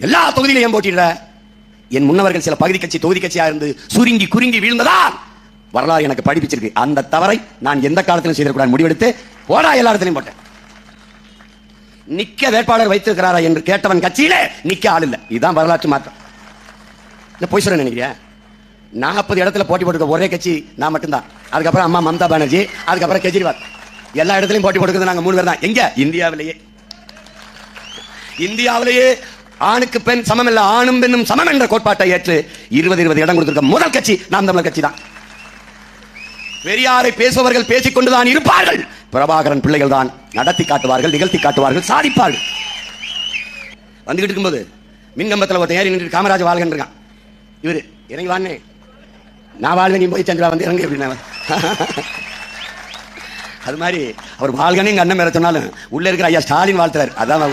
எல்லா தொகுதியிலும் ஏன் போட்டிடுற? என் முன்னவர்கள் சில பகுதி கட்சி தொகுதி கட்சியா இருந்து சுருங்கி குறுங்கி வீழ்ந்ததா வரலாறு எனக்கு படிப்பிச்சிருக்கு. அந்த தவறை நான் எந்த காலத்திலும் செய்திடக்கூடாது முடிவெடுத்து போடா எல்லா இடத்திலையும் போட்டேன். நிக்க வேட்பாளர் வைத்திருக்கிறாரா என்று கேட்டவன் கட்சியிலே நிக்க ஆள் இல்லை. இதுதான் வரலாற்று மாற்றம். போய் சொல்ல நினைக்கிறேன். 40 இடத்துல போட்டி போட்டுக்க ஒரே கட்சி நான் மட்டும்தான். அதுக்கப்புறம் அம்மா மம்தா பானர்ஜி, அதுக்கப்புறம் கெஜ்ரிவால். எல்லா இடத்துலையும் போட்டி போட்டுக்கிறது நாங்க 3 பேர் தான். எங்க? இந்தியாவிலேயே ஆணுக்கு பெண் சமம் இல்ல, ஆணும் பெண்ணும் சமம் என்ற கோட்பாட்டை ஏற்று 20 இடம் கொடுத்திருக்க முதல் கட்சி நாம் தமிழர் கட்சி தான். பெரியாரை பேசுபவர்கள் பேசிக் கொண்டுதான் இருப்பார்கள். பிரபாகரன் பிள்ளைகள் தான் நடத்தி காட்டுவார்கள், நிகழ்த்தி காட்டுவார்கள், சாதிப்பார்கள். வந்துகிட்டு இருக்கும்போது மின்கம்பத்தில் ஒருத்தன் ஏறி நின்று காமராஜ் வாழ்கன் இருக்கான். இவரு இறங்கி வானே, நான் வாழ்வேன், நீ போய் சந்திரா வந்து இறங்கு அப்படின்னா அது மாதிரி அவர் வாழ்கனே எங்க அண்ணன் மேல சொன்னாலும் உள்ள இருக்கிற ஐயா ஸ்டாலின் வாழ்த்துறாரு. அதான்